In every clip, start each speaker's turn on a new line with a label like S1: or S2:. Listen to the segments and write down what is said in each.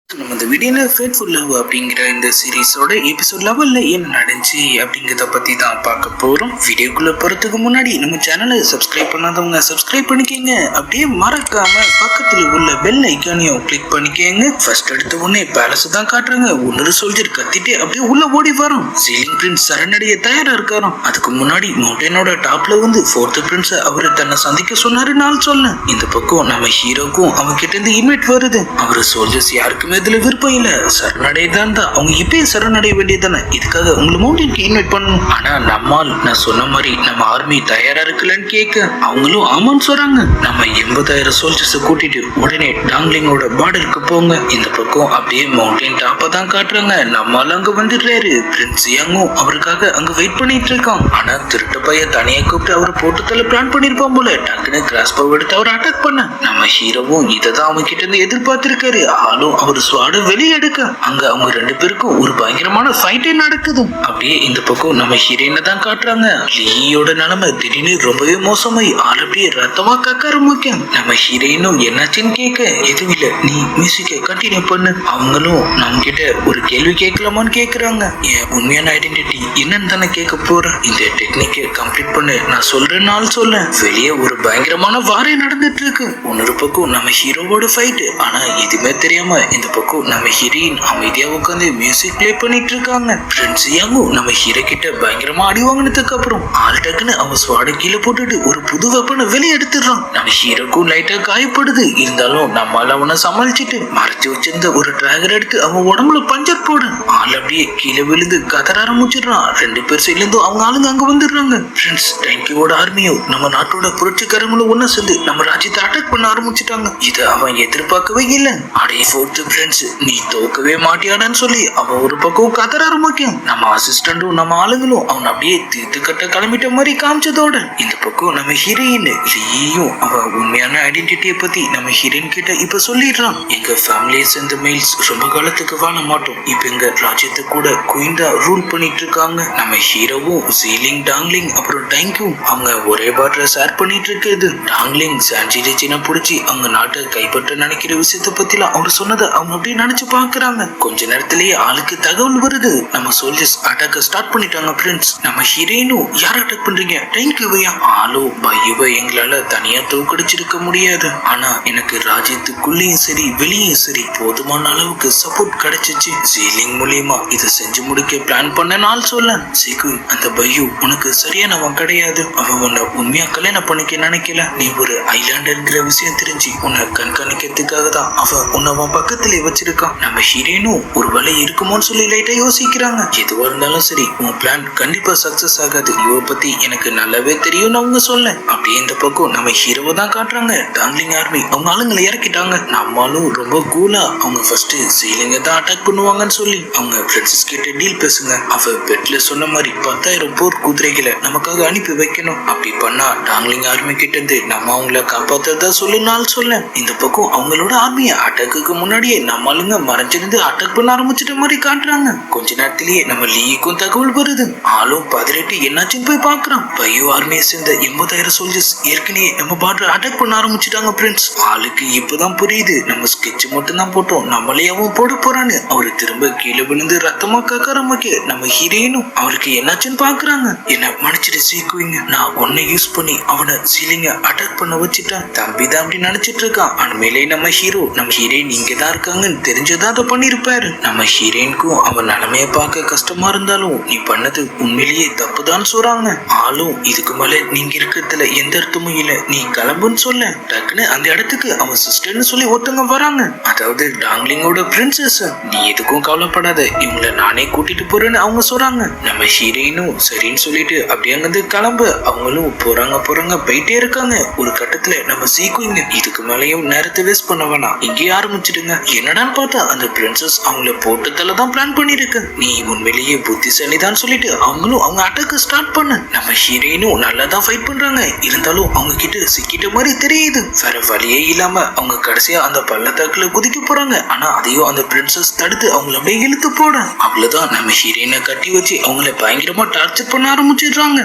S1: நம்ம இந்த வீடியோல ஃபேட்ஃபுல் லவ் அப்படிங்கிற இந்த சீரீஸோட எபிசோட் லெவல்ல என்ன நடந்துச்சு அப்படிங்கிறத பத்தி தான் பார்க்க போறோம். வீடியோக்குள்ள போறதுக்கு முன்னாடி நம்ம சேனலை சப்ஸ்கிரைப் பண்ணாதவங்க சப்ஸ்கிரைப் பண்ணிக்கங்க. அப்படியே மறக்காம பக்கத்துல உள்ள பெல் ஐக்கானையும் கிளிக் பண்ணிக்கங்க. ஃபர்ஸ்ட் எடுத்த உடனே பேலஸ் தான் காட்டுறாங்க. ஒன்னொரு சோல்ஜர் கத்திட்டு அப்படியே உள்ள ஓடி வரும். சீலிங் பிரின்ஸ் சரணடைய தயாரா இருக்காராம். அதுக்கு முன்னாடி மவுண்டனோட டாப்ல வந்து ஃபோர்த் பிரின்ஸ் அவரு தன்னை சந்திக்க சொன்னாரு. நான் சொல்ல இந்த பக்கம் நம்ம ஹீரோக்கும் அவங்க கிட்ட இருந்து இமேட் வருது. அவரு சோல்ஜர்ஸ் யாருக்குமே இதுல விருப்பம் இல்ல, சரணடைய தான் அவங்க இப்பயே சரணடைய வேண்டியதானே, இதுக்காக உங்களை மவுண்டனுக்கு இன்வைட் பண்ணணும். ஆனா நம்மால் நான் சொன்ன மாதிரி நம்ம ஆர்மி தயாரா இருக்குல்லன்னு கேட்க அவங்களும் ஆமான்னு சொல்றாங்க. நம்ம 80,000 சோல்ஜர்ஸ் கூட்டிட்டு உடனே டாங்லிங்கோட பார்டருக்கு போங்க. இந்த பக்கம் அப்படியே மவுண்டன் டாப்ப தான் காட்டுறாங்க. நம்மால அங்க வந்துடுறாரு. பிரின்ஸ் யங்கும் அவருக்காக அங்க வெயிட் பண்ணிட்டு இருக்கான். ஆனா திருட்டு பைய தனியா கூப்பிட்டு அவரு போட்டுத்தல பிளான் பண்ணிருப்பான் போல. டக்குன்னு கிராஸ் பவ் எடுத்து அவர் அட்டாக் பண்ண நம்ம ஹீரோவும் இததான் அவங்க கிட்ட இருந்து எதிர்பார்த்திருக்காரு. ஆளும் அவர் ஸ்வாட வெளியே எடுக்க அங்க அவங்க ரெண்டு பேருக்கும் ஒரு பயங்கரமான ஃபைட்டே நடக்குது. அப்படியே இந்த பக்கம் நம்ம ஹீரோயினை தான் காட்டுறாங்க. லீயோட நிலைமை திடீர்னு ரொம்பவே மோசமாயி ஆள் அப்படியே ரத்தமா கக்க ஆரம்பிக்க நம்ம ஹீரோயினும் என்னாச்சுன்னு கேட்க எதுவும் இல்ல, நீ மியூசிக்க கண்டினியூ பண்ணு. அவங்களும் நம்ம கிட்ட ஒரு கேள்வி கேட்கலாமான்னு கேக்குறாங்க. என் உண்மையான ஐடென்டிட்டி என்னன்னு தானே கேட்க போறேன். இந்த டெக்னிக்கை கம்ப்ளீட் பண்ணு, நான் சொல்றேன்னாலும் சொல்ல. வெளியே ஒரு பயங்கரமான வாரே நடந்துட்டு இருக்கு. இன்னொரு பக்கம் நம்ம ஹீரோவோட ஃபைட். ஆனா எதுவுமே தெரியாம இந்த பக்கம் நம்ம ஹீரோயின் அமைதியா உட்காந்து மியூசிக் பிளே பண்ணிட்டு இருக்காங்க. ஃப்ரெண்ட்ஸ் யங்கும் நம்ம ஹீரோ கிட்ட பயங்கரமா அடி வாங்கினதுக்கு அப்புறம் ஆள் டக்குன்னு அவன் ஸ்வாட கீழே போட்டுட்டு ஒரு புது வெப்பனை வெளியே எடுத்துடுறான். நம்ம ஹீரோக்கும் லைட்டா காயப்படுது. இருந்தாலும் நம்மால அவனை சமாளிச்சுட்டு மறைச்சு வச்சிருந்த ஒரு டிராகர் எடுத்து அவன் உடம்புல பஞ்சர் போடு. ஆள் அப்படியே கீழே விழுந்து கதற ஆரம்பிச்சிடுறான். ரெண்டு பேர் சைட்ல இருந்தும் அவங்க ஆளுங்க அங்க வந்துடுறாங்க. ஃப்ரெண்ட்ஸ் டேங்கியோட ஆர்மியோ நம்ம நாட்டோட புரட்சிக்காரங்களும் ஒண்ணு சேர்ந்து நம்ம ராஜ்யத்தை அட்டாக் பண்ண ஆரம்பிச்சுட்டாங்க. இதை அவன் எதிர்பார்க்கவே இல்லை. அடே ஃபோர்த் ஃப்ரெண்ட்ஸ், நீ தோக்கவே மாட்டியாடான்னு சொல்லி அவன் ஒரு பக்கம் கதற ஆரம்பிக்கும். நம்ம அசிஸ்டண்டும் நம்ம ஆளுங்களும் அவன் அப்படியே தீர்த்து கட்ட கிளம்பிட்ட மாதிரி காமிச்சதோட இந்த பக்கம் நம்ம ஹீரோயின் லீயும் அவன் உண்மையான ஐடென்டிட்டியை பத்தி நம்ம ஹீரோயின் கிட்ட இப்ப சொல்லிடுறான். எங்க ஃபேமிலியை சேர்ந்த மெயில்ஸ் ரொம்ப காலத்துக்கு வாழ மாட்டோம். இப்ப எங்க ராஜ்யத்தை கூட குயின்டா ரூல் பண்ணிட்டு இருக்காங்க. நம்ம ஹீரோவும் சீலிங் டாங்லிங் அப்புறம் டேங்கும் அவங்க ஒரே பாட்டில ஷேர் பண்ணிட்டு இருக்குது. டாங்லிங் சான்ஜிரிச்சினை பிடிச்சி அவங்க நாட்டை கைப்பற்ற நினைக்கிற விஷயத்த பத்திலாம் அவர் சொன்னதை அவங்க அப்படியே நினைச்சு பாக்குறாங்க. கொஞ்ச நேரத்திலேயே ஆளுக்கு தகவல் வருது. நம்ம சோல்ஜர்ஸ் அட்டாக்க ஸ்டார்ட் பண்ணிட்டாங்க. ஃப்ரெண்ட்ஸ் நம்ம ஹீரோயினும் யார் அட்டாக் பண்றீங்க? டேங்க்வையா? ஆளோ பையுவை எங்களால தனியா தோக்கடிச்சிருக்க முடியாது. ஆனா எனக்கு ராஜ்யத்துக்குள்ளேயும் சரி வெளியும் சரி போதுமான அளவுக்கு சப்போர்ட் கிடைச்சிச்சு. சீலிங் மூலியமா இதை செஞ்சு முடிக்க பிளான் பண்ண நாள் சொல்ல சீக்கு அந்த பையு உனக்கு சரியானவன் கிடையாது. அவன் உன்னை உண்மையா கல்யாணம் பண்ணிக்க நினைக்கல. நீ ஒரு ஐலாண்டர்ங்கிற விஷயம் தெரிஞ்சு உன்னை கண்காணிக்கிறதுக்காக தான் அவன் உன்னை பக்கத்திலே வச்சிருக்கான். நம்ம ஹீரோயினும் ஒரு வேலை இருக்குமோன்னு சொல்லி லைட்டா யோசிக்கிறாங்க. எதுவா இருந்தாலும் சரி உன் பிளான் கண்டிப்பா சக்சஸ் ஆகாது. இவ பத்தி எனக்கு நல்லாவே தெரியும்னு அவங்க சொல்ல அப்படியே இந்த பக்கம் நம்ம ஹீரோவை தான் காட்டுறாங்க. டாங்லிங் ஆர்மி அவங்க ஆளுங்களை இறக்கிட்டாங்க. நம்மளும் ரொம்ப கூலா அவங்க ஃபர்ஸ்ட் சீலிங்க தான் அட்டாக் பண்ணுவாங்கன்னு சொல்லி அவங்க பிரின்சஸ் கிட்ட டீல் பேசுங்க. அவ பெட்ல சொன்ன மாதிரி 10,000 போர் குதிரைகளை நமக்காக அனுப்பி வைக்கணும். அப்படி பண்ணா டாங்லிங் ஆர்மி கிட்ட இருந்து நம்ம அவங்கள காப்பாத்துறதா சொல்லுனாலும் சொல்ல இந்த பக்கம் அவங்களோட ஆர்மியை அட்டாக்கு முன்னாடியே நம்ம ஆளுங்க மறைஞ்சிருந்து அட்டாக் பண்ண ஆரம்பிச்சிட்ட மாதிரி காட்டுறாங்க. கொஞ்ச நேரத்திலேயே நம்ம லீக்கும் தகவல் வருது. ஆளும் பதறிட்டு என்னாச்சுன்னு போய் பாக்குறான். பயோ ஆர்மியை சேர்ந்த 80,000 சோல்ஜர்ஸ் ஏற்கனவே நம்ம பார்டர் அட்டாக் பண்ண ஆரம்பிச்சுட்டாங்க. ஃப்ரெண்ட்ஸ் ஆளுக்கு இப்பதான் புரியுது நம்ம ஸ்கெட்ச் மட்டும் தான் போட்டோம், நம்மளே அவன் போட போறான்னு. அவரு திரும்ப கீழே விழுந்து ரத்தமா கக்க ஆரம்பிக்க நம்ம ஹீரோயினும் அவருக்கு என்னாச்சுன்னு பாக்குறாங்க. என்ன மன்னிச்சிட்டு சீக்குவீங்க, நான் ஒன்னை யூஸ் பண்ணி அவனை சீலிங்க அட்டாக் பண்ண வச்சுட்டேன். தம்பி தான் அப்படி நினைச்சிட்டு இருக்கான். உண்மையிலே நம்ம ஹீரோயின் இங்க தான் இருக்காங்கன்னு தெரிஞ்சதா அதை பண்ணிருப்பாரு. நம்ம ஹீரோயினுக்கும் அவன் நிலைமைய பார்க்க கஷ்டமா இருந்தாலும் நீ பண்ணது உண்மையிலேயே தப்புதான் சொல்றாங்க. ஆளும் இதுக்கு மேல நீங்க இருக்கிறதுல எந்த அர்த்தமும் இல்ல, நீ கிளம்புன்னு சொல்ல டக்குன்னு அந்த இடத்துக்கு அவன் சிஸ்டர்னு சொல்லி ஒருத்தங்க வராங்க. அதாவது டாங்லிங்கோட பிரின்சஸ். நீ எதுக்கும் கவலைப்படாத, இவங்கள நானே கூட்டிட்டு போறேன்னு அவங்க சொல்றாங்க. நம்ம ஹீரோயினும் சரின்னு சொல்லிட்டு அப்படியே அங்கிருந்து கிளம்ப அவங்களும் போறாங்க போயிட்டே இருக்காங்க. ஒரு கட்டத்துல நம்ம சீக்குவீங்க இதுக்கு மேலேயும் நேரத்தை வேஸ்ட் பண்ண வேணாம், இங்கே ஆரம்பிச்சிடுங்க. என்னடான்னு பார்த்தா அந்த பிரின்சஸ் அவங்கள போட்டதால தான் பிளான் பண்ணிருக்கு. நீ உண்மையிலேயே புத்திசாலி தான் சொல்லிட்டு அவங்களும் அவங்க அட்டாக்க ஸ்டார்ட் பண்ண நம்ம ஹீரோயினும் நல்லா தான் ஃபைட் பண்றாங்க. இருந்தாலும் அவங்க கிட்ட சிக்கிட்ட மாதிரி தெரியுது. வேற வழியே இல்லாம அவங்க கடைசியா அந்த பள்ளத்தாக்குல குதிக்க போறாங்க. ஆனா அதையும் அந்த பிரின்சஸ் தடுத்து அவங்கள அப்படியே இழுத்து போட அவ்வளவுதான் நம்ம ஹீரோயினை கட்டி வச்சு அவங்கள பயங்கரமா டார்ச்சர் பண்ண ஆரம்பிச்சிடுறாங்க.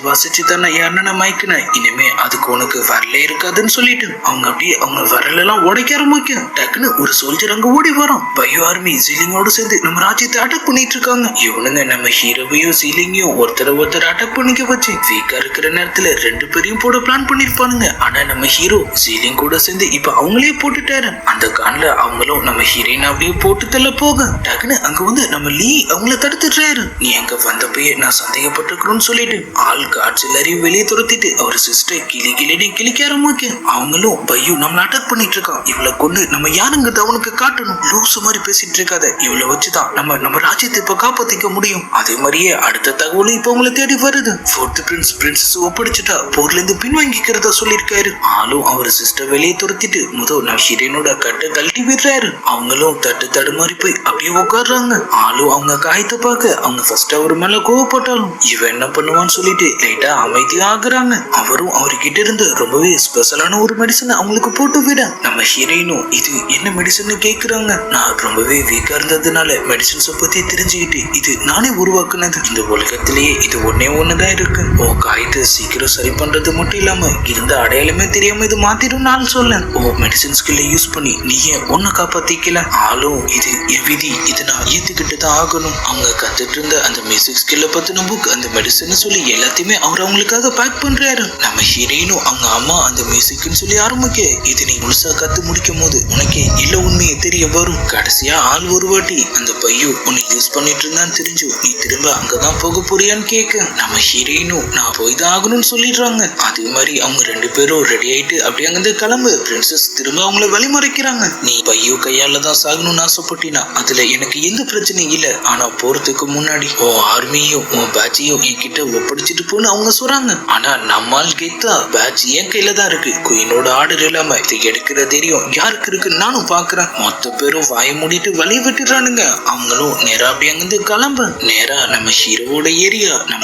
S1: வாசிச்சு தானே அண்ணனை மயக்கின, இனிமே அதுக்கு உனக்கு வரல இருக்காதுன்னு சொல்லிட்டு அவங்க அப்படியே அவங்க வரலாம் உடைக்க ஆரம்பிக்க டக்குன்னு ஒரு சோல்ஜர் அங்க ஓடி வரோம். பயோ ஆர்மி சீலிங்கோட சேர்ந்து நம்ம ராஜ்யத்தை அட்டாக் பண்ணிட்டு இருக்காங்க. இவனுங்க நம்ம ஹீரோவையும் சீலிங்கையும் ஒருத்தர் அட்டாக் பண்ணிக்க வச்சு வீக்கா இருக்கிற நேரத்துல 2 பேரையும் போட பிளான் பண்ணிருப்பானுங்க. ஆனா நம்ம ஹீரோ சீலிங் கூட சேர்ந்து இப்ப அவங்களே போட்டுட்டாரு. அந்த கான்ல அவங்களும் நம்ம ஹீரோயின் அப்படியே போட்டு தள்ள போக டக்குன்னு அங்க வந்து நம்ம லீ அவங்கள தடுத்துட்டாரு. நீ அங்க வந்தப்பயே நான் சந்தேகப்பட்டிருக்கணும்னு சொல்லிட்டு ஆள் காட்சி எல்லாரையும் வெளியே துரத்திட்டு அவர் சிஸ்டர் கிளின்னு கிளிக்க ஆரம்பிக்க அவங்களும் பையோ நம்மள அட்டாக் பண்ணிட்டு இருக்கான். இவளை கொண்டு நம்ம யாருங்கிறது அவனுக்கு காட்டணும். லூசு மாதிரி பேசிட்டு இருக்காத. இவளை வச்சுதான் நம்ம ராஜ்யத்தை இப்ப காப்பாத்திக்க முடியும். அதே மாதிரியே அடுத்த தகவலும் இப்ப உங்களை தேடி வருது. ஃபோர்த் பிரின்சஸ் ஒப்படைச்சுட்டா போர்ல இருந்து பின்வாங்கிக்கிறதா சொல்லிருக்காரு. ஆளும் அவர் சிஸ்டர் வெளியே துரத்திட்டு முதல் நான் ஹீரோனோட கட்டை கழட்டி விடுறாரு. அவங்களும் தடுமாறி போய் அப்படியே உட்காடுறாங்க. ஆளும் அவங்க காயத்தை பார்க்க அவங்க ஃபர்ஸ்ட் அவர் மேல கோவப்பட்டாலும் இவன் என்ன பண்ணுவான்னு சொல்லிட்டு லைட்டா அமைதியா ஆகுறாங்க. அவரும் அவர்கிட்ட இருந்து ரொம்பவே ஸ்பெஷலான ஒரு மெடிசன் அவங்களுக்கு போட்டு விட நம்ம ஹீரோயினும் இது என்ன மெடிசன் கேக்குறாங்க. நான் ரொம்பவே வீக்கா இருந்ததுனால மெடிசன்ஸ பத்தி தெரிஞ்சுக்கிட்டு இது நானே உருவாக்குனது. இந்த உலகத்திலேயே இது ஒண்ணுதான் இருக்கு. ஓ காயத்தை சீக்கிரம் சரி பண்றது மட்டும் இல்லாம இருந்த அடையாளமே தெரியாம இது மாத்திரும் நான் சொல்ல. ஓ மெடிசன் ஸ்கில்ல யூஸ் பண்ணி நீ ஏன் ஒன்ன காப்பாத்திக்கல. ஆளும் இது என் விதி, இது நான் ஏத்துக்கிட்டு தான் ஆகணும். அவங்க கத்துட்டு இருந்த அந்த மியூசிக் ஸ்கில்ல பத்தின புக் அந்த மெடிசன் சொல்லி எல்லாத்தையுமே அவர் அவங்களுக்காக பேக் பண்றாரு. நம்ம ஹீரோயினும் அவங்க அம்மா அந்த மியூசிக்னு சொல்லி ஆரம்பிக்க இது நீ முழுசா கத்து முடிக்கும் போது உனக்கே இல்ல உண்மையை தெரிய வரும். கடைசியா ஆள் ஒரு வாட்டி அந்த பையோ உன்னை யூஸ் பண்ணிட்டு இருந்தான்னு தெரிஞ்சு நீ திரும்ப அங்கதான் போக போறியான்னு கேட்க நம்ம ஹீரோயினும் நான் போய் தான் ஆகணும்னு சொல்லிடுறாங்க. அதே மாதிரி அவங்க 2 பேரும் ரெடி ஆயிட்டு அப்படியே அங்கிருந்து கிளம்பு. பிரின்சஸ் திரும்ப அவங்கள வழிமறைக்கிறாங்க. நீ பையோ கையால தான் சாகணும்னு ஆசைப்பட்டினா அதுல எனக்கு எந்த பிரச்சனையும் இல்ல. ஆனா போறதுக்கு முன்னாடி ஓ ஆர்மியும் உன் பேட்சையும் என்கிட்ட ஒப்படைச்சிட்டு போன்னு அவங்க சொல்றாங்க. ஆனா நம்மால் கேத்தா பேட்ச் என் கையில தான் இருக்கு. குயினோட ஆர்டர் இல்லாம இதை எடுக்கிற தெரியும் யாருக்கு இருக்கு நானும் பாக்குறேன். மொத்த பேரும் வாய மூடிட்டு வழி விட்டுறானுங்க. அவங்களும் நேரா அப்படி அங்கிருந்து கிளம்ப நேரா நம்ம ஹீரோவோட ஏரியா. நம்ம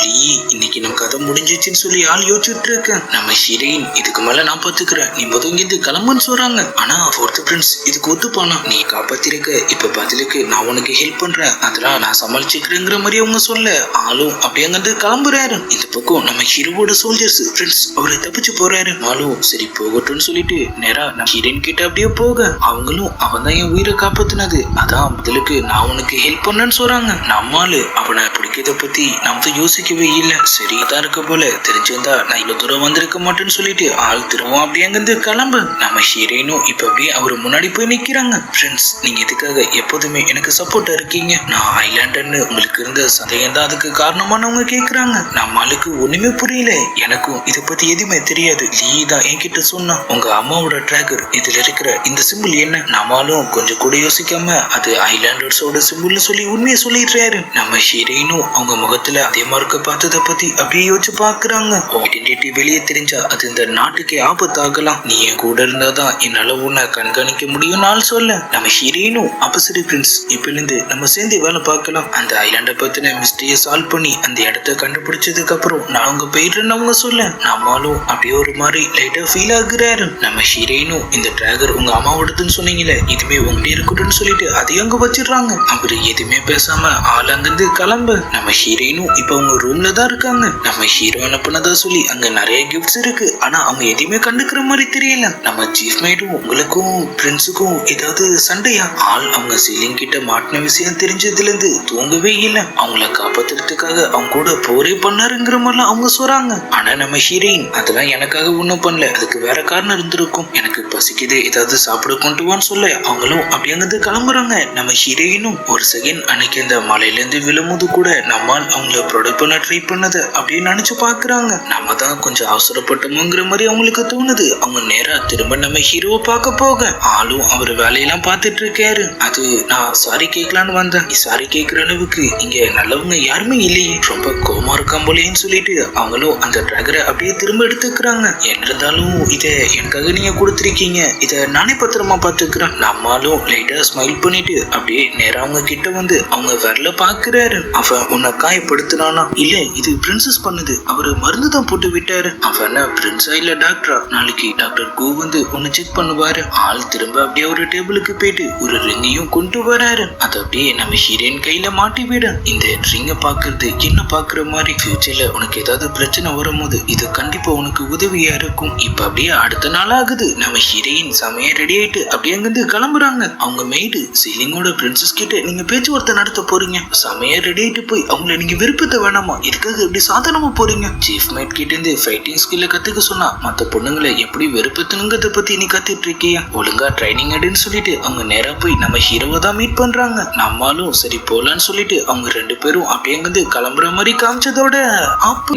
S1: இன்னைக்கு நம்ம கதை முடிஞ்சிச்சுன்னு சொல்லி ஆள் யோசிச்சுட்டு இருக்கேன். நம்ம ஹீரோயின் இதுக்கு மேல நான் பாத்துக்கிறேன், நீ முதல் இங்கிருந்து கிளம்புன்னு சொல்றாங்க. ஆனா ஃபோர்த் பிரின்ஸ் இதுக்கு ஒத்துப்பானா. நீ காப்பாத்திருக்க இப்ப பதிலுக்கு நான் உனக்கு ஹெல்ப் பண்றேன், அதெல்லாம் நான் சமாளிச்சுக்கிறேங்கிற மாதிரி அவங்க சொல்ல ஆளும் அப்படியே அங்கிருந்து கிளம்புறாரு. இந்த பக்கம் நம்ம ஹீரோவோட சோல்ஜர்ஸ் பிரின்ஸ் அவரை தப்பிச்சு போறாரு. ஆளும் சரி போகட்டும்னு சொல்லிட்டு நேரா நம்ம ஹீரோயின் கிட்ட அப்படியே போக அவங்களும் அவன் தான் என் உயிரை காப்பாத்தினது, அதான் பதிலுக்கு நான் உனக்கு ஹெல்ப் பண்ணேன்னு சொல்றாங்க. நம்மாலு அவனை பிடிக்கிறத பத்தி நம்ம யோசிக்கவே இல்லை. சரிதான் இருக்க போல தெரிஞ்சிருந்தா நான் இவ்வளவு தூரம் வந்திருக்க மாட்டேன்னு சொல்லிட்டு ஆள் திரும்பவும் அப்படியே அங்கிருந்து கிளம்பு. நம்ம ஹீரோயினும் இப்ப அப்படியே அவரு முன்னாடி போய் நிக்கிறாங்க. ஃப்ரெண்ட்ஸ் நீங்க இதுக்காக எப்போதுமே எனக்கு சப்போர்ட்டா இருக்கீங்க. நான் ஐலாண்டர்னு உங்களுக்கு இருந்த சந்தேகம் தான் அதுக்கு காரணமானவங்க கேக்குறாங்க. நம்மளுக்கு ஒண்ணுமே புரியல, எனக்கும் இதை பத்தி எதுவுமே தெரியாது. லீ தான் என்கிட்ட சொன்னா உங்க அம்மாவோட டிராகர் இதுல இருக்கிற இந்த சிம்பிள் என்ன. நம்மளும் கொஞ்சம் கூட யோசிக்காம அது ஐலாண்டர்ஸோட சிம்பிள்னு சொல்லி உண்மையை சொல்லிடுறாரு. நம்ம ஹீரோயினும் அவங்க முகத்துல அதே மார்க்க பார்த்ததை பத்தி அப்படியே யோசிச்சு பாக்குறாங்க. ஐடென்டிட்டி வெளியே தெரிஞ்சா அது இந்த நாட்டுக்கே ஆபத்தாகலாம். நீ என் கூட இருந்தாதான் என்னால உன்னை கண்காணிக்க முடியும் நாள் சொல்ல நம்ம ஹீரோயினும் அப்ப சரி பிரின்ஸ் இப்ப இருந்து நம்ம சேர்ந்து வேலை பார்க்கலாம். அந்த ஐலாண்ட பத்தின மிஸ்டரியை சால்வ் பண்ணி அந்த இடத்த கண்டுபிடிச்சதுக்கு அப்புறம் நான் அவங்க போயிடுறேன்னு அவங்க சொல்ல நம்மளும் அப்படியே ஒரு மாதிரி லைட்டா ஃபீல் ஆகுறாரு. நம்ம ஹீரோயினும் இந்த டிராகர் உங்க அம்மாவோடதுன்னு சொன்னீங்களே இதுமே உங்ககிட்ட இருக்கட்டும்னு சொல்லிட்டு அதையும் அங்க வச்சிடுறாங்க. அவரு எதுவுமே பேசாம ஆள் அங்கிருந்து கிளம்ப நம்ம ஹீரோயினும் இப்ப அவங்க ரூம்ல தான் இருக்காங்க. நம்ம ஹீரோ அனுப்புனதா சொல்லி அங்க நிறைய கிஃப்ட்ஸ் இருக்கு, ஆனா அவங்க எதுவுமே கண்டுக்கிற மாதிரி தெரியல. நம்ம சீஃப் மேடும் உங்களுக்கும் பிரின்ஸுக்கும் ஏதாவது சண்டையா. ஆள் அவங்க சீலிங் கிட்ட மாட்டின விஷயம் தெரிஞ்சதுல இருந்து தூங்கவே இல்லை. அவங்கள காப்பாத்துறதுக்காக அவங்க கூட போரே பண்ணாருங்கிற மாதிரிலாம் அவங்க சொல்றாங்க. ஆனா நம்ம ஹீரோயின் அதெல்லாம் எனக்காக ஒண்ணும் பண்ணல, அதுக்கு வேற காரணம் இருந்திருக்கும். எனக்கு பசிக்குது ஏதாவது சாப்பிட கொண்டு வான்னு சொல்ல அவங்களும் அப்படி அங்கிருந்து கிளம்புறாங்க. நம்ம ஹீரோயினும் ஒரு செகண்ட் அன்னைக்கு இந்த மலையில இருந்து விழும்போது கூட நம்மால் அவங்கள ப்ரொடக்ட் பண்ண ட்ரை பண்ணது அப்படின்னு நினைச்சு பாக்குறாங்க. நம்ம தான் கொஞ்சம் அவசரப்பட்டோங்கிற மாதிரி அவங்களுக்கு தோணுது. அவங்க நேரா திரும்ப நம்ம ஹீரோவை பார்க்க போக ஆளும் அவர் வேலையெல்லாம் பார்த்துட்டு இருக்காரு. அது நான் சாரி கேட்கலான்னு வந்தேன், நீ சாரி கேட்கிற அளவுக்கு இங்க நல்லவங்க யாருமே இல்லையே, ரொம்ப கோமா இருக்கான் போலேன்னு சொல்லிட்டு அவங்களும் அந்த டிராகரை அப்படியே திரும்ப எடுத்துக்கிறாங்க. என்ன இருந்தாலும் இதை எனக்காக நீங்க கொடுத்துருக்கீங்க, இதை நானே பத்திரமா பார்த்துக்கிறேன். நம்மளும் லைட்டா ஸ்மைல் பண்ணிட்டு அப்படியே நேரா அவங்க கிட்ட வந்து அவங்க வரல பாக்குறாரு. அவன் உன்னை காயப்படுத்தினானா இல்ல இது பிரின்சஸ் பண்ணுது, அவரு மருந்து தான் போட்டு விட்டாரு. அவன் பிரின்ஸா இல்ல டாக்டரா, நாளைக்கு டாக்டர் கு வந்து உன்னை செக் பண்ணுவாரு. ஆள் திரும்ப அப்படியே ஒரு டேபிளுக்கு போயிட்டு ஒரு ரிங்கையும் கொண்டு வராரு. அதை அப்படியே நம்ம ஹீரோயின் கையில மாட்டி விட இந்த ரிங்கை பாக்குறது என்ன பாக்குற மாதிரி ஃபியூச்சர்ல உனக்கு ஏதாவது பிரச்சனை வரும்போது இது கண்டிப்பா உனக்கு உதவியா இருக்கும். இப்ப அப்படியே அடுத்த நாள் ஆகுது. நம்ம ஹீரோயின் சமைய ரெடி ஆயிட்டு அப்படியே அங்கிருந்து கிளம்புற போறாங்க. அவங்க மெய்டு சீலிங்கோட பிரின்சஸ் கிட்ட நீங்க பேச்சுவார்த்தை நடத்த போறீங்க, சமைய ரெடி ஆயிட்டு போய் அவங்கள நீங்க விருப்பத்தை வேணாமா, இதுக்காக எப்படி சாதாரணமா போறீங்க? சீஃப் மேட் கிட்ட இருந்து ஃபைட்டிங் ஸ்கில்ல கத்துக்க சொன்னா மத்த பொண்ணுங்களை எப்படி வெறுப்பத்துனுங்கிறத பத்தி நீ கத்துட்டு இருக்கியா, ஒழுங்கா ட்ரைனிங் எடுன்னு சொல்லிட்டு அவங்க நேரா போய் நம்ம ஹீரோவை தான் மீட் பண்றாங்க. நம்மளும் சரி போலான்னு சொல்லிட்டு அவங்க ரெண்டு பேரும் அப்படியே அங்கிருந்து கிளம்புற மாதிரி காமிச்சதோட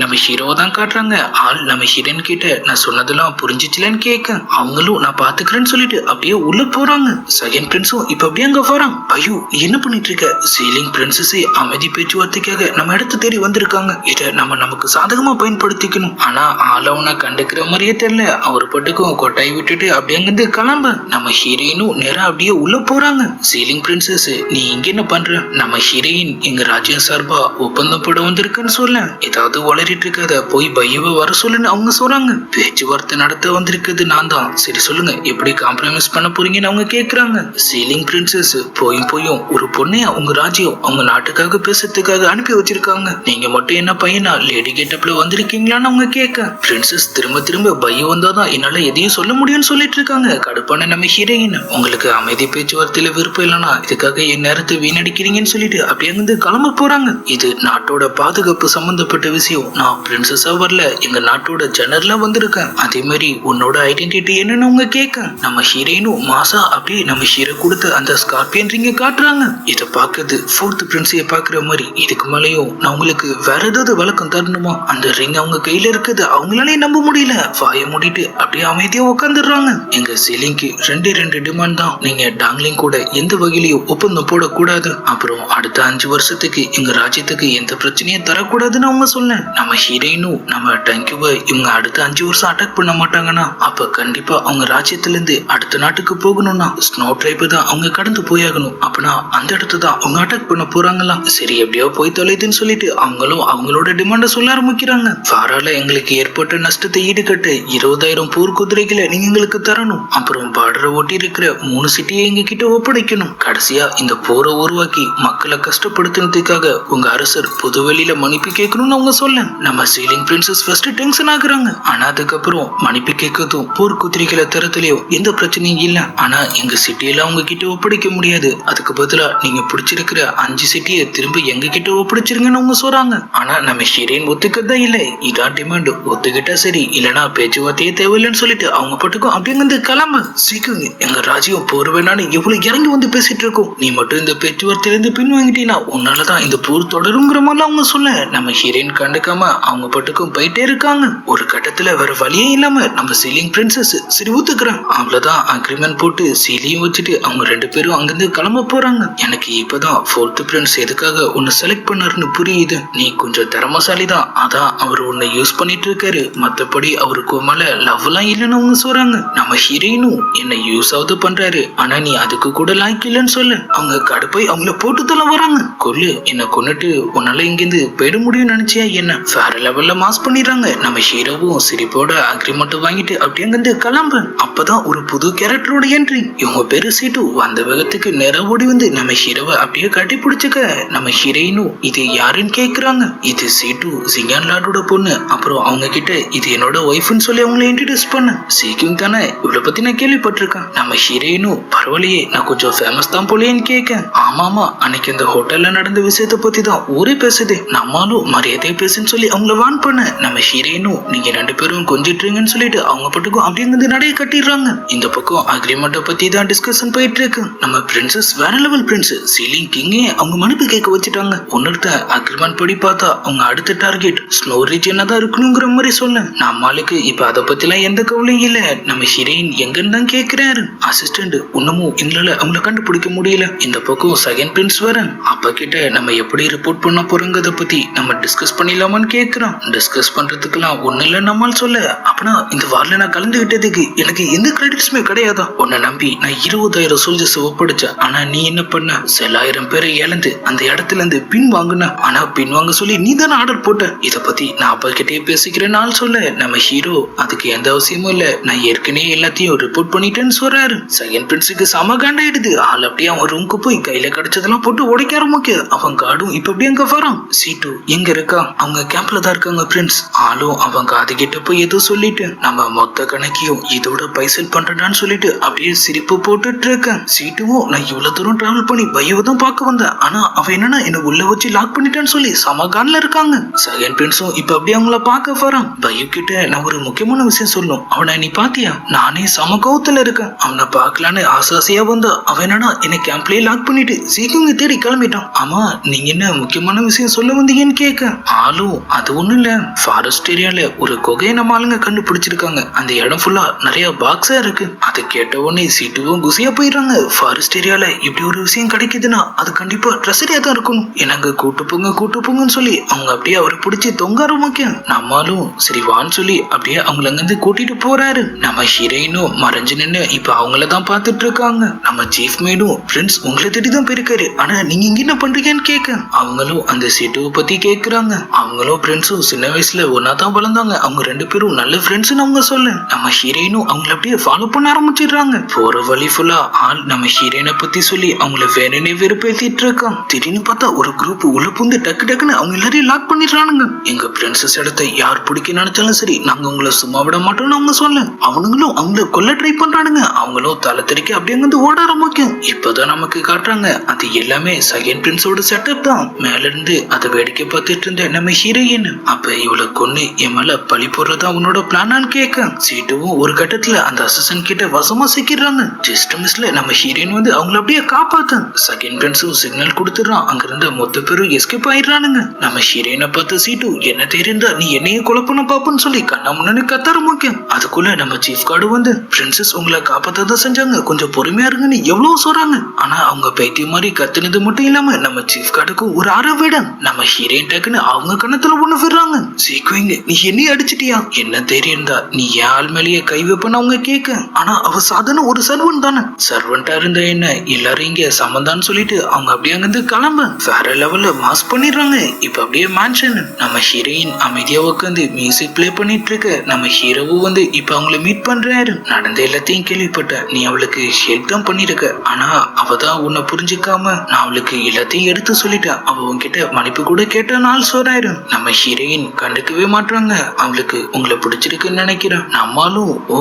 S1: நம்ம ஹீரோவை தான் காட்டுறாங்க. ஆள் நம்ம ஹீரோயின் கிட்ட நான் சொன்னதெல்லாம் புரிஞ்சிச்சுலன்னு கேட்க அவங்களும் நான் பாத்துக்கிறேன்னு சொல்லிட்டு அப்படியே உள்ள போறாங்க. செகண்ட் பிரின்ஸும் இப்ப அப்படியே அங்க போறான். ஐயோ என்ன பண்ணிட்டு இருக்க? சீலிங் பிரின்சஸே அமைதி பேச்சுவார்த்தைக்காக நம்ம இடத்து தேடி வந்திருக்காங்க, இத நம்ம நமக்கு சாதகமா பயன்படுத்திக்கணும். ஆனா ஆளவனை கண்டுக்கிற மாதிரியே தெரியல. அவர் பட்டுக்கும் கொட்டாய் விட்டுட்டு அப்படியே அங்கிருந்து கிளம்ப நம்ம ஹீரோயினும் நேரா அப்படியே உள்ள போறாங்க. சீலிங் பிரின்சஸ் நீ இங்க என்ன பண்ற? நம்ம ஹீரோயின் எங்க ராஜ்யம் சார்பா ஒப்பந்தம் போட வந்திருக்குன்னு சொல்ல, ஏதாவது உளறிட்டு இருக்காத, போய் பையவை வர சொல்லுன்னு அவங்க சொல்றாங்க. பேச்சுவார்த்தை நடத்த வந்திருக்கிறது நான் தான், சரி சொல்லுங்க எப்படி காம்ப்ரமைஸ் பண்ண போறீங்கன்னு அவங்க கேக்குறாங்க. சீலிங் பிரின்சஸ் போயும் ஒரு பொண்ணைய உங்க ராஜ்யம் அவங்க நாட்டுக்காக பேசுறதுக்காக அனுப்பி வச்சிருக்காங்க, நீங்க மட்டும் என்ன பையனா லேடி கெட்டப்ல வந்திருக்கீங்களான்னு அவங்க கேட்க பிரின்சஸ் திரும்ப பையன் வந்தாதான் என்னால எதையும் சொல்ல முடியும்னு சொல்லிட்டு இருக்காங்க. கடுப்பான நம்ம ஹீரோயின் உங்களுக்கு அமைதி பேச்சுவார்த்தையில விருப்பம் இல்லைன்னா இதுக்காக என் நேரத்தை வீணடிக்கிறீங்கன்னு சொல்லிட்டு அப்படியே அங்கிருந்து கிளம்ப போறாங்க. இது நாட்டோட பாதுகாப்பு சம்பந்தப்பட்ட விஷயம், நான் பிரின்சஸா வரல, எங்க நாட்டோட ஜெனரலா வந்திருக்கேன், அதே மாதிரி உன்னோட ஐடென்டிட்டி என்னன்னு அவங்க கேட்க நம்ம ஹீரோயினும் மாசா அப்படியே நம்ம ஹீரோ கொடுத்த அந்த ஸ்கார்பியன் ரிங்க காட்டுறாங்க. இதை பாக்குறது ஃபோர்த் பிரின்ஸைய பாக்குற மாதிரி, இதுக்கு மேலேயும் நான் உங்களுக்கு வேற ஏதாவது வழக்கம் தரணுமா? அந்த ரிங் அவங்க கையில இருக்குது அவங்களாலே நம்ப முடியல. வாய மூடிட்டு அப்படியே அமைதியா உட்காந்துடுறாங்க. எங்க சீலிங்க்கு ரெண்டு டிமாண்ட் தான், நீங்க டாங்லிங் கூட எந்த வகையிலையும் ஒப்பந்தம் போடக்கூடாது, அப்புறம் அடுத்த 5 வருஷத்துக்கு எங்க ராஜ்யத்துக்கு எந்த பிரச்சனையும் தரக்கூடாதுன்னு அவங்க சொன்ன நம்ம ஹீரோயினும் நம்ம டேங்க்யூவை இவங்க அடுத்த 5 வருஷம் அட்டாக் பண்ண மாட்டாங்கன்னா அப்ப கண்டிப்பா அவங்க ராஜ்யத்துல இருந்து அடுத்த நாட்டுக்கு போகணும்னா ஸ்னோ ட்ரைப் தான் அவங்க கடந்து போயாகணும், அப்பனா அந்த இடத்த தான் அவங்க அட்டாக் பண்ண போறாங்களாம். சரி எப்படியோ போய் தொலைதுன்னு சொல்லிட்டு அவங்களும் அவங்களோட டிமாண்ட சொல்ல ஆரம்பிக்கிறாங்க. ஃபாரால எங்களுக்கு ஏற்பட்ட நஷ்டத்தை ஈடுகட்ட 20,000 போர் குதிரைகளை நீங்க எங்களுக்கு தரணும், அப்புறம் பார்டரை ஒட்டி இருக்கிற 3 சிட்டியை எங்க கிட்ட ஒப்படைக்கணும், கடைசியா இந்த போரை உருவாக்கி மக்களை கஷ்டப்படுத்தினதுக்காக உங்க அரசர் பொதுவெளியில மன்னிப்பு கேட்கணும்னு அவங்க சொல்ல நம்ம சீலிங் பிரின்சஸ் ஃபர்ஸ்ட் டென்ஷன் ஆகுறாங்க. ஆனா அதுக்கப்புறம் மன்னிப்பு கேட்கறதும் போர் குதிரைகளை தரத்துலயும் எந்த பிரச்சனையும் இல்ல, ஆனா எங்க சிட்டியில அவங்க கிட்ட ஒப்படைக்க முடியாது, அதுக்கு பதிலா நீங்க பிடிச்சிருக்கிற 5 சிட்டியை திரும்ப எங்க கிட்ட ஒப்படைச்சிருங்கன்னு அவங்க சொல்றாங்க. ஆனா நம்ம ஹீரோயின் ஒத்துக்கதா இல்ல, இதான் டிமாண்ட், ஒத்துக்கிட்டா சரி இல்லனா பேச்சுவார்த்தையே தேவையில்லைன்னு சொல்லிட்டு அவங்க பட்டுக்கும் அப்படிங்க கிளம்ப. சீக்கிரம் எங்க ராஜ்யம் போர் வேணான்னு எவ்வளவு இறங்கி வந்து பேசிட்டு இருக்கோம், நீ மட்டும் இந்த பேச்சுவார்த்தையிலிருந்து பின் வாங்கிட்டீங்கன்னா உன்னாலதான் இந்த போர் தொடருங்கிற மாதிரி அவங்க சொல்ல நம்ம ஹீரோயின் கண்டுக்காம அவங்க பட்டுக்கும் போயிட்டே இருக்காங்க. ஒரு கட்டத்துல வேற வழியே இல்லாம நம்ம சீலிங் பிரின்சஸ் சரி ஊத்துக்கிறேன் அவ்வளவுதான் அக்ரிமெண்ட் போட்டு சீலியும் வச்சுட்டு அவங்க 2 பேரும் அங்கிருந்து கிளம்ப போறாங்க. எனக்கு இப்பதான் ஃபோர்த் பிரின்ஸ் எதுக்காக உன்னை செலக்ட் பண்ணாருன்னு புரியுது, நீ கொஞ்சம் திறமசாலி தான், அதான் அவர் உன்னை யூஸ் பண்ணிட்டு இருக்காரு, மத்தபடி அவருக்கு மேல லவ் எல்லாம் இல்லைன்னு அவங்க சொல்றாங்க. நம்ம ஹீரோயினும் என்ன யூஸ் ஆகுது பண்றாரு, ஆனா நீ அதுக்கு கூட லாய்க்கு இல்லைன்னு சொல்ல அவங்க கடுப்பை அவங்கள போட்டு தள்ள வராங்க. கொல்லு என்ன கொன்னுட்டு உன்னால இங்கிருந்து போயிட முடியும் நினைச்சியா என்ன? வேற லெவல்ல மாஸ் பண்ணிடுறாங்க. நம்ம ஹீரோவும் சிரிப்போட அக்ரிமெண்ட் வாங்கிட்டு அப்படியே அங்கிருந்து கிளம்ப. அப்பதான் ஒரு புது கேரக்டரோட என்ட்ரி. இவங்க பேரு சீட்டு. அந்த வேகத்துக்கு நேரா ஓடி வந்து நம்ம ஹீரோவை அப்படியே கட்டி பிடிச்சுக்க நம்ம ஹீரோயினும் இது யாருன்னு கேக்குறாங்க. இது சீட்டு சிங்கான் லார்டோட பொண்ணு, அப்புறம் அவங்க கிட்ட இது என்னோட ஒய்ஃப்னு சொல்லி அவங்களை இன்ட்ரோடியூஸ் பண்ண. சீக்கிரம் தானே இவளை பத்தி நான் கேள்விப்பட்டிருக்கேன். நம்ம ஹீரோயினும் பரவாயில்லையே நான் கொஞ்சம் ஃபேமஸ் தான் போலேன்னு கேட்க ஆமாமா அன்னைக்கு இந்த ஹோட்டல்ல நடந்த விஷயத்தை பத்தி தான் ஊரே பேசுது, நம்மளும் மரியாதையை பேசுன்னு சொல்லி அவங்கள வான் பண்ண நம்ம ஹீரோயினும் நீங்க 2 பேரும் கொஞ்சிட்டுருங்கன்னு சொல்லிட்டு அவங்க பட்டுக்கும் அப்படிங்கிறது நடைய கட்டிடுறாங்க. இந்த பக்கம் அக்ரிமெண்ட்டை பத்தி தான் டிஸ்கஷன் போயிட்டு இருக்கு. நம்ம பிரின்சஸ் வேற லெவல் பிரின்ஸ் சீலிங் கிங்கே அவங்க மன்னிப்பு கேட்க வச்சுட்டாங்க. ஒன்னுத்த அக்ரிமெண்ட் படி பார்த்தா அவங்க அடுத்த டார்கெட் ஸ்னோ ரீஜியனா தான் இருக்கணுங்கிற மாதிரி சொல்ல நம்மளுக்கு இப்ப அதை பத்திலாம் எந்த கவலையும் இல்ல. நம்ம ஹீரோயின் எங்கன்னு தான் கேக்குறாரு. அசிஸ்டன்ட் இன்னமும் எங்களால அவங்கள கண்டுபிடிக்க முடியல. இந்த பக்கம் செகண்ட் பிரின்ஸ் வர அப்ப கிட்ட நம்ம எப்படி ரிப்போர்ட் பண்ண போறோங்கிறத பத்தி நம்ம டிஸ்கஸ் பண்ணிடலாமான்னு கேக்குறோம். டிஸ்கஸ் பண்றதுக்குலாம் ஒண்ணு இல்ல நம்மால் சொல்ல அப்பனா இந்த வார்ல நான் கலந்துகிட்டதுக்கு எனக்கு எந்த கிரெடிட்ஸுமே கிடையாதா? உன்னை நம்பி நான் 20,000 சோல்ஜர்ஸ் ஒப்படைச்சேன், ஆனா நீ என்ன பண்ண 1000 பேரை இழந்து அந்த இடத்துல இருந்து பின் வாங்கின, ஆனா பின் வாங்க சொல்லி நீ தானே ஆர்டர் போட்ட, இத பத்தி நான் அப்பா கிட்டே பேசிக்கிறேன்னு ஆள் சொல்ல நம்ம ஹீரோ அதுக்கு எந்த அவசியமும் இல்ல, நான் ஏற்கனவே எல்லாத்தையும் ரிப்போர்ட் பண்ணிட்டேன்னு சொல்றாரு. செகண்ட் பிரின்ஸுக்கு சம காண்டாயிடுது. ஆள் அப்படியே அவன் ரூமுக்கு போய் கையில கிடைச்சதெல்லாம் போட்டு உடைக்க ஆரம்பிக்க அவன் காடும் இப்ப அப்படியே அங்க வரான். சீட்டு எங்க இருக்கா? அவங்க கேம்ப்ல தான் இருக்காங்க பிரின்ஸ். ஆளும் அவங்க அது கிட்ட போய் ஏதோ சொல்லிட்டு நம்ம மொத்த கணக்கையும் இதோட பைசல் பண்றடான்னு சொல்லிட்டு அப்படியே சிரிப்பு போட விட்டுட்டு இருக்கேன். சீட்டுவும் நான் இவ்வளவு தூரம் டிராவல் பண்ணி பையவை தான் பார்க்க வந்தேன். ஆனா அவ என்னன்னா என்ன உள்ள வச்சு லாக் பண்ணிட்டான்னு சொல்லி சமகான்ல இருக்காங்க. செகண்ட் பிரின்ஸும் இப்ப அப்படியே அவங்கள பார்க்க வரான். பையு கிட்ட நான் ஒரு முக்கியமான விஷயம் சொல்லணும். அவனை நீ பாத்தியா? நானே சம கோவத்துல இருக்கேன். அவனை பார்க்கலான்னு ஆசாசியா வந்தா அவன் என்னன்னா என்னை கேம்ப்லயே லாக் பண்ணிட்டு சீக்கிரம் தேடி கிளம்பிட்டான். ஆமா நீங்க என்ன முக்கியமான விஷயம் சொல்ல வந்தீங்கன்னு கேட்க ஆளும் அது ஒண்ணும் இல்ல, ஃபாரஸ்ட் ஏரியால ஒரு குகையை நம்ம ஆளுங்க கண்டுபிடிச்சிருக்காங்க. அந்த இடம் ஃபுல்லா நிறைய பாக்ஸா இருக்கு. அதை கேட்ட உடனே சீட்டுவும் குசியா போயிடுறாங்க. ஃபாரஸ்ட் ஏரியால இப்படி ஒரு விஷயம் கிடைக்குதுன்னா அது கண்டிப்பா ட்ரெஸரியா தான் இருக்கணும். எனக்கு கூட்டு போங்கன்னு சொல்லி அவங்க அப்படியே அவரை பிடிச்சி தொங்க ஆரம்பிக்கும். நம்மளும் சரி வான்னு சொல்லி அப்படியே அவங்கள அங்கிருந்து கூட்டிட்டு போறாரு. நம்ம ஹீரோயினும் மறைஞ்சு நின்று இப்ப அவங்களதான் பாத்துட்டு இருக்காங்க. நம்ம சீஃப் மேடும் ஃப்ரெண்ட்ஸ் உங்களை தேடி தான் போயிருக்காரு, ஆனா நீங்க இங்க என்ன பண்றீங்கன்னு கேட்க அவங்களும் அந்த சீட்டுவை பத்தி கேக்குறாங்க. அவங்களும் ஃப்ரெண்ட்ஸும் சின்ன வயசுல ஒன்னா தான் வளர்ந்தாங்க. அவங்க 2 பேரும் நல்ல ஃப்ரெண்ட்ஸ்னு அவங்க சொல்ல நம்ம ஹீரோயினும் அவங்கள அப்படியே ஃபாலோ பண்ண ஆரம்பிச்சிடுறாங்க. போற வழி ஃபுல்லா ஆள் நம்ம ஹீரோயினை பத்தி சொல்லி அவங்கள வேறனே வெறுப்பேத்திட்டு இருக்கான். திடீர்னு பார்த்தா ஒரு குரூப் உள்ள புந்து டக்குன்னு அவங்க எல்லாரையும் லாக் பண்ணிடுறானுங்க. எங்க பிரின்சஸ் இடத்தை யார் பிடிக்க நினைச்சாலும் சரி நாங்க உங்களை சும்மா விட மாட்டோம்னு அவங்க சொல்ல அவனுங்களும் அவங்கள கொல்ல ட்ரை பண்றானுங்க. அவங்களும் தலை தெறிக்க அப்படியே வந்து ஓட ஆரம்பிக்கும். இப்பதான் நமக்கு காட்டுறாங்க அது எல்லாமே செகண்ட் பிரின்ஸோட செட்டப் தான். மேல இருந்து அதை வேடிக்கை பார்த்துட்டு இருந்த நம்ம ஹீரோயின் அப்ப இவளை கொன்னு என் மேல பழி போடுறதா அவனோட பிளானான்னு கேட்க சீட்டுவும் ஒரு கட்டத்துல அந்த அசிஸ்டன்ட் கிட்ட வசமா சிக்கிறாங்க. ஜஸ்ட் மிஸ்ல நம்ம ஹீரோயின் வந்து அவங்கள அப்படியே காப்பாத்து. செகண்ட் பிரின்ஸும் சிக்னல் கொடுத்துறான். அங்க இருந்த மொத்த பேரும் எஸ்கேப் ஆயிடுறானுங்க. நம்ம ஹீரோயினை பார்த்த சீட்டு என்ன தெரிந்தா நீ என்னையே கொலை பண்ண பாப்புன்னு சொல்லி கண்ணா முன்னாடி கத்தார முக்கியம். அதுக்குள்ள நம்ம சீஃப் கார்டு வந்து பிரின்சஸ் உங்களை காப்பாத்ததான் செஞ்சாங்க, கொஞ்சம் பொறுமையா இருங்கன்னு எவ்வளவு சொல்றாங்க. ஆனா அவங்க பைத்தியம் மாதிரி கத்துனது மட்டும் இல்லாம நம்ம சீஃப் கார்டுக்கு ஒரு விடம் நம்ம ஹீரோயின் டக்குன்னு அவங்க கண்ணத்துல ஒண்ணு விடுறாங்க. சீக்குவிங்க நீ என்னைய அடிச்சிட்டியா? என்ன தெரியும் தான் நீ ஏன் ஆள் மேலேயே கை வைப்பன்னு அவங்க கேட்க ஆனா அவ சாதாரண ஒரு சர்வன்ட் தானே. சர்வன்டா இருந்த என்ன எல்லாரும் இங்க சமந்தான்னு சொல்லிட்டு அவங்க அப்படியே அங்கிருந்து கிளம்ப வேற லெவல்ல மாஸ் பண்ணிடுறாங்க. இப்ப அப்படியே மேன்ஷன் நம்ம ஹீரோயின் அமைதியா உட்காந்து மியூசிக் பிளே பண்ணிட்டு இருக்க நம்ம ஹீரோவும் வந்து இப்ப அவங்கள மீட் பண்றாரு. நடந்த எல்லாத்தையும் கேள்விப்பட்ட நீ அவளுக்கு ஹெல்ப் தான் பண்ணிருக்க, ஆனா அவதான் உன்னை புரிஞ்சுக்காம நான் அவளுக்கு எல்லாத்தையும் எடுத்து சொல்லிட்டேன். அவ உன்கிட்ட மன்னிப்பு கூட கேட்ட நாள் சொல்றாரு. நம்ம ஹீரோயின் கண்டுக்கவே மாட்டாங்க. அவளுக்கு உங்களை பிடிச்சிருக்குன்னு நினைக்கிறேன். நம்மளும் ஓ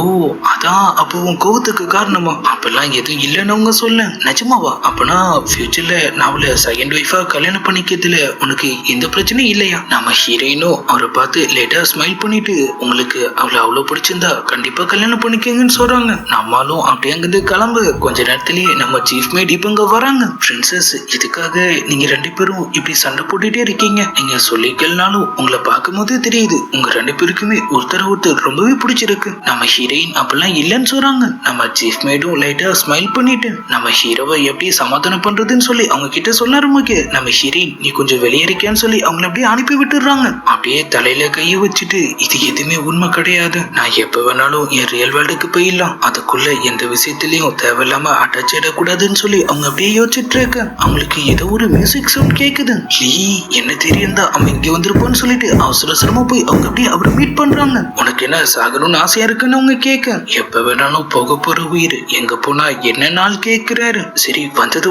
S1: அதான் அப்போ உன் கோவத்துக்கு காரணமா? அப்பெல்லாம் எதுவும் இல்லைன்னு அவங்க சொல்ல நிஜமாவா? அப்பனா ஃபியூச்சர்ல நான் அவளை செகண்ட் ஒய்ஃபா கல்யாணம் பண்ணிக்கிறதுல உனக்கு எந்த பிரச்சனையும் இல்லையா? நம்ம ஹீரோயினும் அவரை பார்த்து லேட்டா ஸ்மைல் பண்ணிட்டு உங்களுக்கு அவளை அவ்வளவு பிடிச்சிருந்தா கண்டிப்பா கல்யாணம் பண்ணிக்கங்கன்னு சொல்றாங்க. நம்மளும் அப்படியே அங்கிருந்து கிளம்பு. கொஞ்ச நேரத்திலேயே நம்ம சீஃப் மேட் இப்ப இங்க வராங்க. பிரின்சஸ் இதுக்காக நீங்க 2 பேரும் இப்படி சண்டை போட்டுட்டே இருக்கீங்க. நீங்க சொல்லிக்கலனாலும் உங்களை பார்க்கும் போதே தெரியுது உங்க 2 பேருக்குமே ஒருத்தர் ரொம்பவே பிடிச்சிருக்கு. நம்ம ஹீரோயின் அப்பெல்லாம் இல்லைன்னு சொல்றாங்க. நம்ம சீஃப் மேடும் லைட்டா ஸ்மைல் பண்ணிட்டு நம்ம ஹீரோவை எப்படி சமாதானம் பண்றதுன்னு சொல்லி அவங்க கிட்ட சொல்ல ஆரம்பிக்க நம்ம ஹீரோயின் நீ கொஞ்சம் வெளியே இருக்கியான்னு சொல்லி அவங்களை அப்படியே அனுப்பி விட்டுறாங்க. அப்படியே தலையில கைய வச்சுட்டு இது எதுவுமே உண்மை கிடையாது, நான் எப்ப வேணாலும் என் ரியல் வேர்ல்டுக்கு போயிடலாம், அதுக்குள்ள எந்த விஷயத்திலயும் தேவையில்லாம அட்டாச் ஆயிடக்கூடாதுன்னு சொல்லி அவங்க அப்படியே யோசிச்சுட்டு இருக்க அவங்களுக்கு ஏதோ ஒரு மியூசிக் சவுண்ட் கேக்குது. என்ன தெரியும் அவன் இங்க வந்திருப்பான்னு சொல்லிட்டு அவசரமா போய் அவங்க அப்படியே அவரை மீட் பண்றாங்க. உனக்கு என்ன சாகணும்னு ஆசையா இருக்குன்னு அவங்க கேட்க எப்ப வேணாலும் போக போற உயிர் எங்க போனா என்ன நாள் கேக்குறாரு. சரி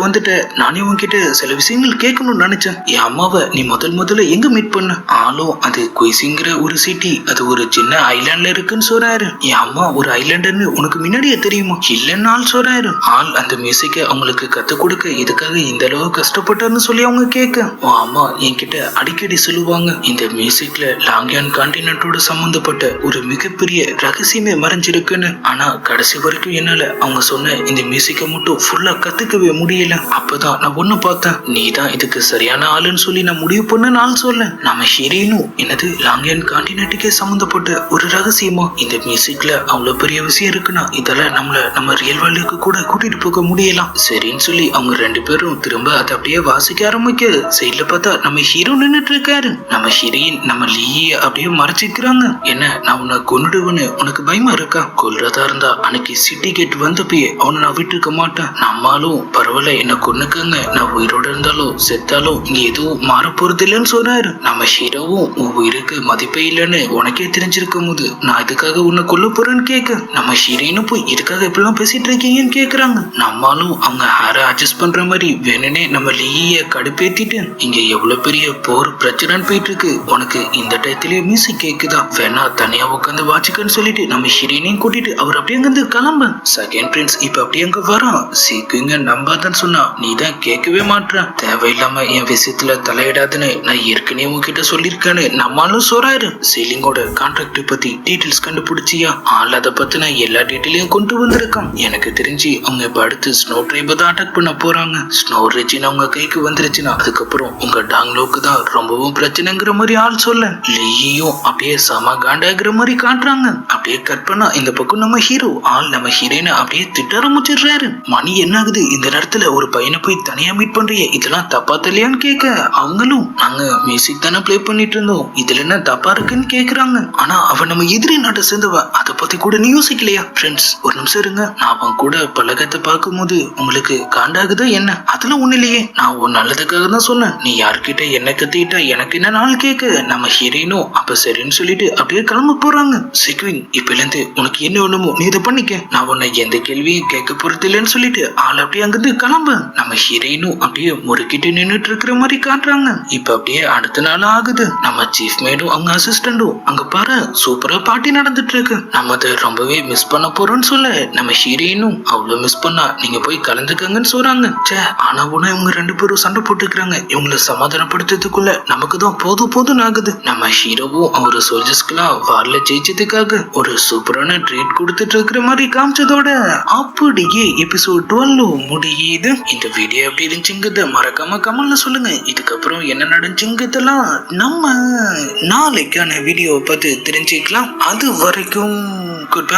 S1: வந்துட்ட நானே உன்கிட்ட சில விஷயங்கள் கேட்கணும்னு நினைச்சேன். என் அம்மாவை நீ முதல்ல எங்க மீட் பண்ண? ஆளும் அது குயிசிங்கிற ஒரு சிட்டி, அது ஒரு சின்ன ஐலாண்ட்ல இருக்குன்னு சொல்றாரு. என் அம்மா ஒரு ஐலாண்டர்னு உனக்கு முன்னாடியே தெரியுமா? இல்லைன்னு ஆள் சொல்றாரு. ஆள் அந்த மியூசிக்க அவங்களுக்கு கத்து கொடுக்க இதுக்காக இந்த அளவு கஷ்டப்பட்டாருன்னு சொல்லி அவங்க கேட்க உன் அம்மா என்கிட்ட அடிக்கடி சொல்லுவாங்க இந்த மியூசிக்ல லாங்யான் கான்டினென்ட்டோட சம்பந்தப்பட்ட ஒரு மிகப்பெரிய ரகசியமே மறைஞ்சிருக்குன்னு. ஆனா கடைசி வரைக்கும் என்னால அவங்க சொன்ன இந்த மியூசிக்கை மட்டும் ஃபுல்லா கத்துக்கவே முடியல. அப்பதான் நான் ஒண்ணு பார்த்தேன், நீ தான் இதுக்கு சரியான ஆளுன்னு சொல்லி நான் முடிவு பண்ண நாள் சொல்ல நம்ம ஹீரோயினும் என்னது லாங்யான் கான்டினென்ட்டுக்கே சம்பந்தப்பட்ட ஒரு ரகசியமா? இந்த மியூசிக்ல அவ்வளவு பெரிய விஷயம் இருக்குன்னா இதெல்லாம் நம்ம ரியல் வேர்ல்டுக்கு கூட கூட்டிட்டு போக முடியலாம். சரின்னு சொல்லி அவங்க 2 பேரும் திரும்ப அதை அப்படியே வாசிக்க ஆரம்பிக்க சைட்ல பார்த்தா நம்ம ஹீரோ நின்னுட்டு இருக்காரு. நம்ம ஹீரோயின் நம்ம லீய அப்படியே மறைச்சிக்கிறாங்க. என்ன நான் உன்னை கொன்னுடுவேன்னு உனக்கு பயமா இருக்கா? கொல்றதா இருந்தா அன்னைக்கு சிட்டி கேட் வந்தப்பயே அவனை நான் விட்டு இருக்க மாட்டேன். நம்மளும் பரவாயில்ல என்ன கொன்னுக்கங்க, நான் உயிரோட இருந்தாலும் செத்தாலும் இங்க எதுவும் மாற போறது இல்லைன்னு சொல்றாரு. நம்ம ஹீரோவும் உன் உயிருக்கு மதிப்பே இல்லைன்னு உனக்கே தெரிஞ்சிருக்கும் போது நான் இதுக்காக உன்னை கொல்ல போறேன்னு கேட்க நம்ம ஹீரோயினும் போய் இதுக்காக எப்படிலாம் பேசிட்டு இருக்கீங்கன்னு கேக்குறாங்க. நம்மளும் அவங்க ஹேர அட்ஜஸ்ட் பண்ற மாதிரி வேணுனே நம்ம லீய கடுப்பேத்திட்டு இங்க எவ்வளவு பெரிய போர் பிரச்சனைன்னு போயிட்டு இருக்கு, உனக்கு இந்த டயத்திலேயே மியூசிக் கேக்குதா? வேணா தனியா உட்காந்து வாட்சிக்கன்னு சொல்லிட்டு நம்ம ஹீரோயினையும் கூட்டிட்டு அவர் அப்படியே அங்கிருந்து கிளம்ப. செகண்ட் பிரின்ஸ் இப்ப அப்படியே அங்க வரான். சீக்கிங்க நம்பாதன்னு சொன்னா நீ தான் கேட்கவே மாட்டேன். தேவையில்லாம என் விஷயத்துல தலையிடாதுன்னு நான் ஏற்கனவே உங்ககிட்ட சொல்லியிருக்கேன்னு நம்மளும் சொல்றாரு. சீலிங்கோட கான்ட்ராக்ட் பத்தி டீடைல்ஸ் கண்டுபிடிச்சியா? ஆள் அதை பத்தின எல்லா டீட்டெயிலையும் கொண்டு வந்திருக்கான். எனக்கு தெரிஞ்சு அவங்க இப்ப அடுத்து ஸ்னோ ட்ரைபை தான் அட்டாக் பண்ண போறாங்க. ஸ்னோ ரெஜின் அவங்க கைக்கு வந்துருச்சுன்னா அதுக்கப்புறம் உங்க டாங்லோக்கு தான் ரொம்பவும் பிரச்சனைங்கிற மாதிரி ஆள் சொல்ல. லீயும் அப்படியே சம காண்டாகிற மாதிரி காட்டுறாங்க. அப்படியே கட் பண்ணா இந்த பக்கம் நம்ம ஹீரோ ஆள் நம்ம ஹீரோயினை அப்படியே திட்ட ஆரம்பிச்சிடுறாரு. மணி என்ன ஆகுது இந்த நேரத்துல ஒரு பையனை போய் தனியா மீட் பண்றியே, இதெல்லாம் தப்பா தெரியலையான்னு கேட்க அவங்களும் நாங்க மியூசிக் தானே பிளே பண்ணிட்டு இருந்தோம், இதுல என்ன தப்பா இருக்குன்னு கேக்குறாங்க. ஆனா அவன் நம்ம எதிரி நாட்டை சேர்ந்தவன், அதை பத்தி கூட நீ யோசிக்கலையா? ஃப்ரெண்ட்ஸ் ஒரு நிமிஷம் இருங்க, நான் அவன் கூட பழக்கத்தை பார்க்கும் போது உங்களுக்கு காண்டாகுதா என்ன? அதெல்லாம் ஒண்ணு இல்லையே, நான் உன் நல்லதுக்காக தான் சொன்னேன். நீ யார்கிட்ட என்ன கத்திட்டா எனக்கு என்ன நாள் கேட்க நம்ம ஹீரோயினும் அப்ப சரின்னு சொல்லிட்டு அப்படியே கிளம்ப போறாங்க. சிக்வின் இப்பல இருந்து உனக்கு என்ன வேணுமோ நீ இதை பண்ணிக்க, நான் உன்னை எந்த கேள்வியும் கேட்க போறது இல்லைன்னு சொல்லிட்டு ஆள் அப்படியே அங்கிருந்து கிளம்ப. நம்ம ஹீரோயினும் அப்படியே முறுக்கிட்டு நின்றுட்டு இருக்கிற மாதிரி காட்டுறாங்க. இப்ப அப்படியே அடுத்த நாள் ஆகுது. நம்ம சீஃப் மேடும் அவங்க அசிஸ்டண்டும் அங்க பாரு சூப்பரா பார்ட்டி நடந்துட்டு இருக்கு. நம்ம அதை ரொம்பவே மிஸ் பண்ண போறோம்னு சொல்ல நம்ம ஹீரோயினும் அவ்வளவு மிஸ் பண்ணா நீங்க போய் கலந்துக்கங்கன்னு சொல்றாங்க. ஆனா உன இவங்க ரெண்டு பேரும் சண்டை போட்டுக்கிறாங்க. இவங்களை சமாதானப்படுத்துறதுக்குள்ள நமக்கு தான் போதும் ஆகுது. நம்ம ஹீரோவும் அவரு சோல்ஜர்ஸ்க்குலாம் வார்ல ஜெயிச்சதுக்காக ஒரு சூப்பரான ட்ரீட் கொடுத்துட்டு இருக்கிற மாதிரி காமிச்சதோட அப்படியே எபிசோட் 12 முடியுது. இந்த வீடியோ எப்படி இருந்துச்சுங்கிறத மறக்காம கமெண்ட்ல சொல்லுங்க. இதுக்கப்புறம் என்ன நடந்துச்சுங்கிறதெல்லாம் நம்ம நாளைக்கான வீடியோவை பார்த்து தெரிஞ்சுக்கலாம். அது வரைக்கும் குட் பை.